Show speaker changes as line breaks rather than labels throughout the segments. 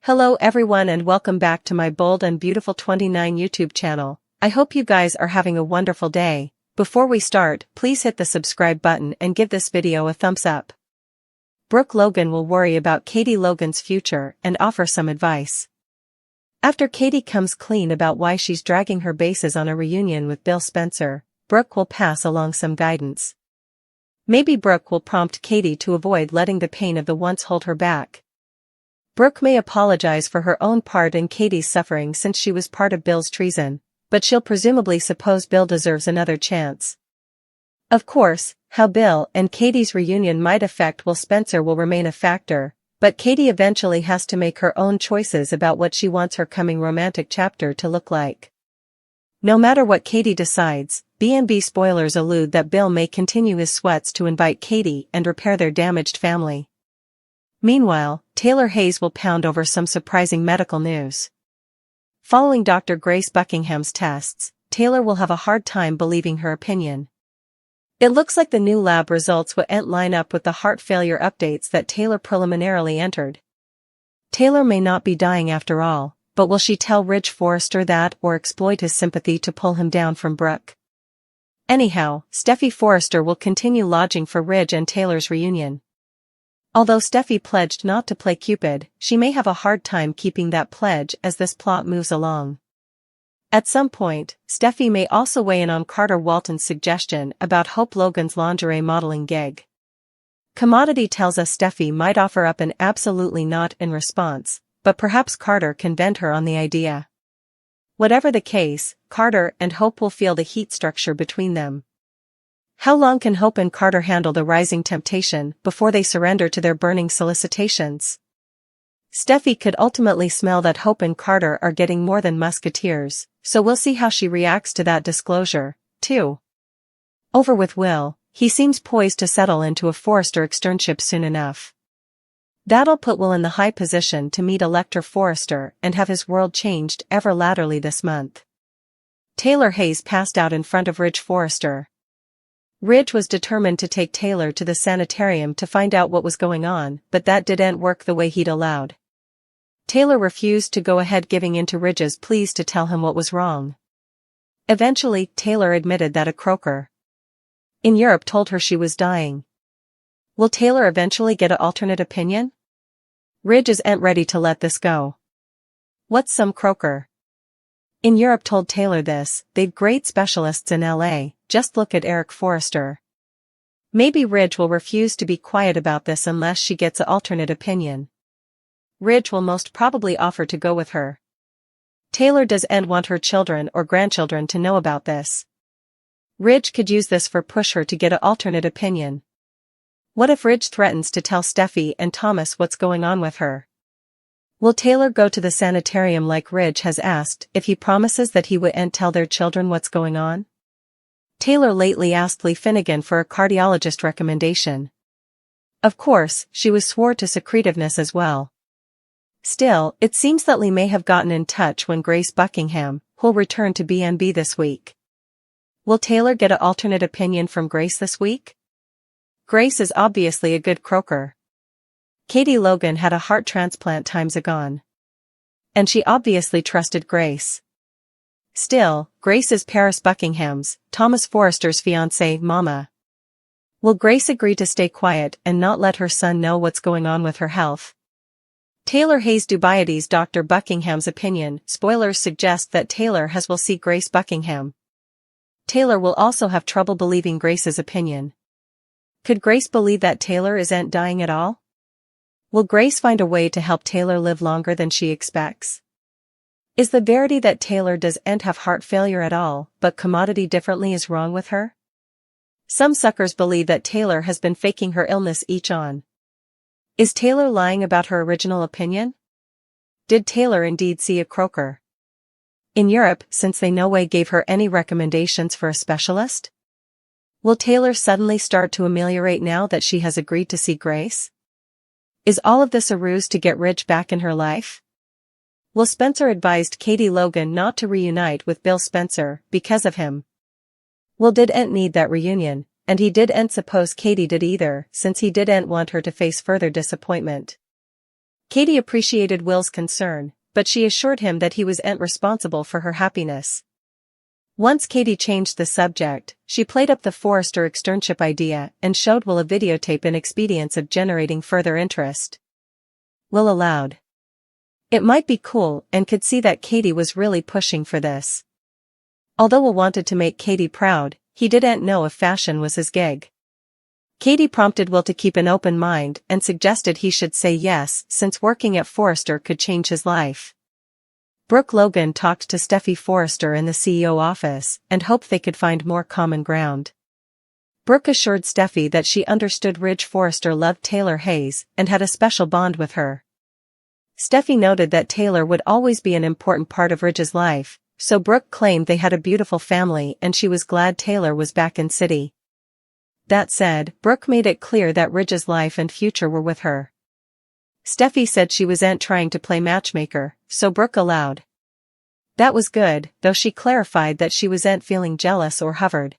Hello everyone and welcome back to my Bold and Beautiful 29 YouTube channel. I hope you guys are having a wonderful day. Before we start, please hit the subscribe button and give this video a thumbs up. Brook Logan will worry about Katie Logan's future and offer some advice. After Katie comes clean about why she's dragging her bases on a reunion with Bill Spencer, Brook will pass along some guidance. Maybe Brook will prompt Katie to avoid letting the pain of the once hold her back. Brook may apologize for her own part in Katie's suffering since she was part of Bill's treason, but she'll presumably suppose Bill deserves another chance. Of course, how Bill and Katie's reunion might affect Will Spencer will remain a factor, but Katie eventually has to make her own choices about what she wants her coming romantic chapter to look like. No matter what Katie decides, B&B spoilers allude that Bill may continue his sweats to invite Katie and repair their damaged family. Meanwhile, Taylor Hayes will pound over some surprising medical news. Following Dr. Grace Buckingham's tests, Taylor will have a hard time believing her opinion. It looks like the new lab results won't line up with the heart failure updates that Taylor preliminarily entered. Taylor may not be dying after all, but will she tell Ridge Forrester that or exploit his sympathy to pull him down from Brook? Anyhow, Steffy Forrester will continue lodging for Ridge and Taylor's reunion. Although Steffy pledged not to play Cupid, she may have a hard time keeping that pledge as this plot moves along. At some point, Steffy may also weigh in on Carter Walton's suggestion about Hope Logan's lingerie modeling gig. Commodity tells us Steffy might offer up an absolutely not in response, but perhaps Carter can vent her on the idea. Whatever the case, Carter and Hope will feel the heat structure between them. How long can Hope and Carter handle the rising temptation before they surrender to their burning solicitations? Steffy could ultimately smell that Hope and Carter are getting more than musketeers, so we'll see how she reacts to that disclosure, too. Over with Will, he seems poised to settle into a Forrester externship soon enough. That'll put Will in the high position to meet Elector Forrester and have his world changed ever latterly this month. Taylor Hayes passed out in front of Ridge Forrester. Ridge was determined to take Taylor to the sanitarium to find out what was going on, but that didn't work the way he'd allowed. Taylor refused to go ahead, giving in to Ridge's pleas to tell him what was wrong. Eventually, Taylor admitted that a croaker in Europe told her she was dying. Will Taylor eventually get an alternate opinion? Ridge isn't ready to let this go. What's some croaker in Europe told Taylor this? They've great specialists in LA, just look at Eric Forrester. Maybe Ridge will refuse to be quiet about this unless she gets an alternate opinion. Ridge will most probably offer to go with her. Taylor doesn't want her children or grandchildren to know about this. Ridge could use this for push her to get an alternate opinion. What if Ridge threatens to tell Steffy and Thomas what's going on with her? Will Taylor go to the sanitarium like Ridge has asked if he promises that he wouldn't tell their children what's going on? Taylor lately asked Lee Finnegan for a cardiologist recommendation. Of course, she was swore to secretiveness as well. Still, it seems that Lee may have gotten in touch when Grace Buckingham, who'll return to B&B this week. Will Taylor get an alternate opinion from Grace this week? Grace is obviously a good croaker. Katie Logan had a heart transplant times agone. And she obviously trusted Grace. Still, Grace is Paris Buckingham's, Thomas Forrester's fiancée, mama. Will Grace agree to stay quiet and not let her son know what's going on with her health? Taylor Hayes Dubaity's Dr. Buckingham's opinion. Spoilers suggest that Taylor will see Grace Buckingham. Taylor will also have trouble believing Grace's opinion. Could Grace believe that Taylor isn't dying at all? Will Grace find a way to help Taylor live longer than she expects? Is the verity that Taylor doesn't have heart failure at all, but commodity differently is wrong with her? Some suckers believe that Taylor has been faking her illness each on. Is Taylor lying about her original opinion? Did Taylor indeed see a croaker in Europe since they no way gave her any recommendations for a specialist? Will Taylor suddenly start to ameliorate now that she has agreed to see Grace? Is all of this a ruse to get Ridge back in her life? Will Spencer advised Katie Logan not to reunite with Bill Spencer because of him? Will didn't need that reunion, and he didn't suppose Katie did either, since he didn't want her to face further disappointment. Katie appreciated Will's concern, but she assured him that he wasn't responsible for her happiness. Once Katie changed the subject, she played up the Forrester externship idea and showed Will a videotape in expedience of generating further interest. Will allowed. It might be cool and could see that Katie was really pushing for this. Although Will wanted to make Katie proud, he didn't know if fashion was his gig. Katie prompted Will to keep an open mind and suggested he should say yes since working at Forrester could change his life. Brook Logan talked to Steffi Forrester in the CEO office and hoped they could find more common ground. Brook assured Steffi that she understood Ridge Forrester loved Taylor Hayes and had a special bond with her. Steffi noted that Taylor would always be an important part of Ridge's life, so Brook claimed they had a beautiful family and she was glad Taylor was back in city. That said, Brook made it clear that Ridge's life and future were with her. Steffi said she wasn't trying to play matchmaker, so Brook allowed. That was good, though she clarified that she wasn't feeling jealous or hovered.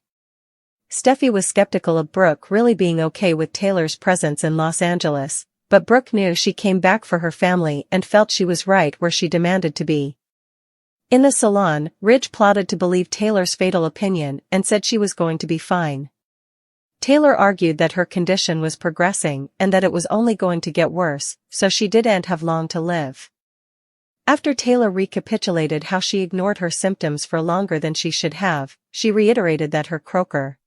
Steffi was skeptical of Brook really being okay with Taylor's presence in Los Angeles, but Brook knew she came back for her family and felt she was right where she demanded to be. In the salon, Ridge plotted to believe Taylor's fatal opinion and said she was going to be fine. Taylor argued that her condition was progressing and that it was only going to get worse, so she didn't have long to live. After Taylor recapitulated how she ignored her symptoms for longer than she should have, she reiterated that her croaker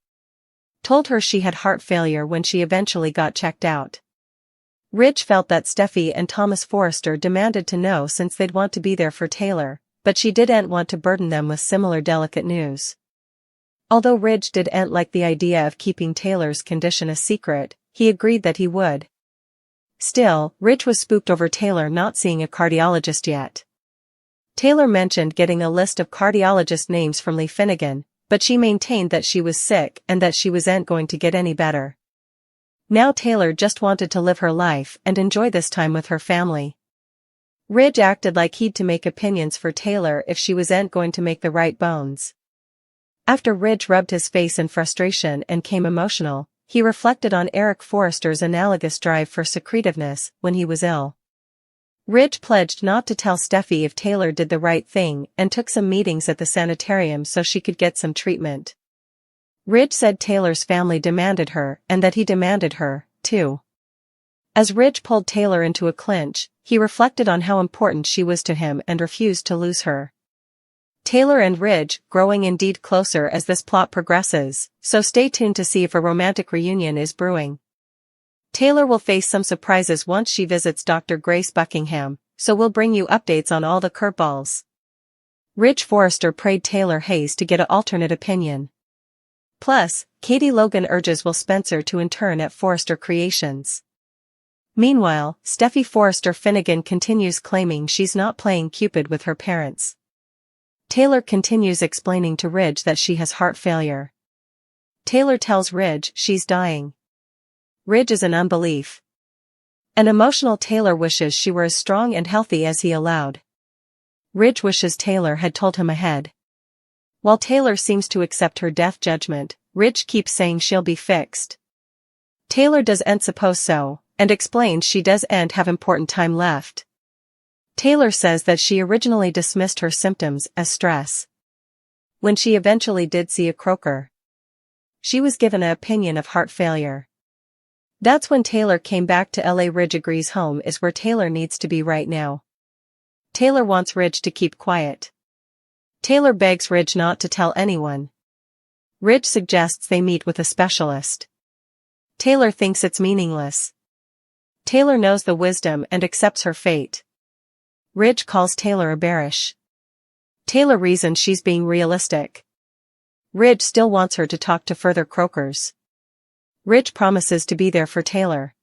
told her she had heart failure when she eventually got checked out. Ridge felt that Steffi and Thomas Forrester demanded to know since they'd want to be there for Taylor, but she didn't want to burden them with similar delicate news. Although Ridge didn't like the idea of keeping Taylor's condition a secret, he agreed that he would. Still, Ridge was spooked over Taylor not seeing a cardiologist yet. Taylor mentioned getting a list of cardiologist names from Lee Finnegan, but she maintained that she was sick and that she wasn't going to get any better. Now Taylor just wanted to live her life and enjoy this time with her family. Ridge acted like he'd to make opinions for Taylor if she wasn't going to make the right bones. After Ridge rubbed his face in frustration and came emotional, he reflected on Eric Forrester's analogous drive for secretiveness when he was ill. Ridge pledged not to tell Steffi if Taylor did the right thing and took some meetings at the sanitarium so she could get some treatment. Ridge said Taylor's family demanded her and that he demanded her, too. As Ridge pulled Taylor into a clinch, he reflected on how important she was to him and refused to lose her. Taylor and Ridge growing indeed closer as this plot progresses, so stay tuned to see if a romantic reunion is brewing. Taylor will face some surprises once she visits Dr. Grace Buckingham, so we'll bring you updates on all the curveballs. Ridge Forrester prayed Taylor Hayes to get an alternate opinion. Plus, Katie Logan urges Will Spencer to intern at Forrester Creations. Meanwhile, Steffi Forrester Finnegan continues claiming she's not playing Cupid with her parents. Taylor continues explaining to Ridge that she has heart failure. Taylor tells Ridge she's dying. Ridge is in unbelief. An emotional Taylor wishes she were as strong and healthy as he allowed. Ridge wishes Taylor had told him ahead. While Taylor seems to accept her death judgment, Ridge keeps saying she'll be fixed. Taylor doesn't suppose so, and explains she doesn't have important time left. Taylor says that she originally dismissed her symptoms as stress. When she eventually did see a croaker, she was given an opinion of heart failure. That's when Taylor came back to LA. Ridge agrees home is where Taylor needs to be right now. Taylor wants Ridge to keep quiet. Taylor begs Ridge not to tell anyone. Ridge suggests they meet with a specialist. Taylor thinks it's meaningless. Taylor knows the wisdom and accepts her fate. Ridge calls Taylor a bearish. Taylor reasons she's being realistic. Ridge still wants her to talk to further croakers. Ridge promises to be there for Taylor.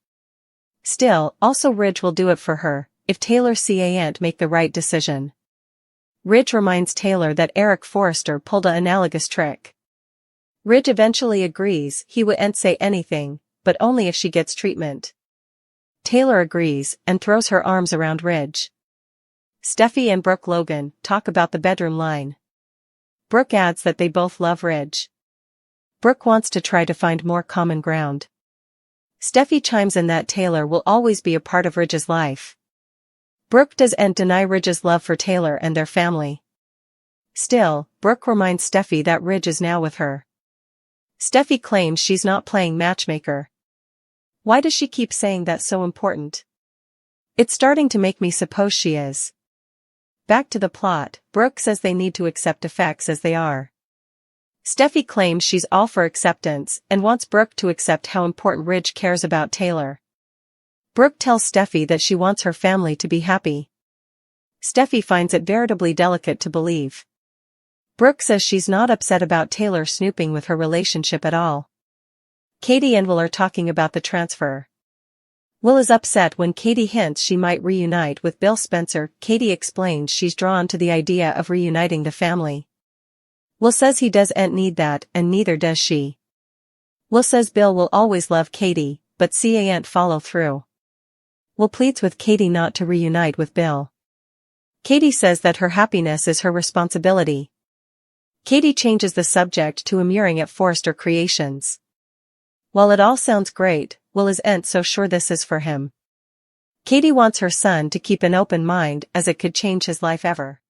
Still, also Ridge will do it for her, if Taylor can't make the right decision. Ridge reminds Taylor that Eric Forrester pulled an analogous trick. Ridge eventually agrees he wouldn't say anything, but only if she gets treatment. Taylor agrees and throws her arms around Ridge. Steffi and Brook Logan talk about the bedroom line. Brook adds that they both love Ridge. Brook wants to try to find more common ground. Steffi chimes in that Taylor will always be a part of Ridge's life. Brook doesn't deny Ridge's love for Taylor and their family. Still, Brook reminds Steffi that Ridge is now with her. Steffi claims she's not playing matchmaker. Why does she keep saying that's so important? It's starting to make me suppose she is. Back to the plot, Brook says they need to accept effects as they are. Steffi claims she's all for acceptance and wants Brook to accept how important Ridge cares about Taylor. Brook tells Steffi that she wants her family to be happy. Steffi finds it veritably delicate to believe. Brook says she's not upset about Taylor snooping with her relationship at all. Katie and Will are talking about the transfer. Will is upset when Katie hints she might reunite with Bill Spencer. Katie explains she's drawn to the idea of reuniting the family. Will says he doesn't need that, and neither does she. Will says Bill will always love Katie, but can't follow through. Will pleads with Katie not to reunite with Bill. Katie says that her happiness is her responsibility. Katie changes the subject to immuring at Forrester Creations. While it all sounds great, Will isn't so sure this is for him. Katie wants her son to keep an open mind as it could change his life ever.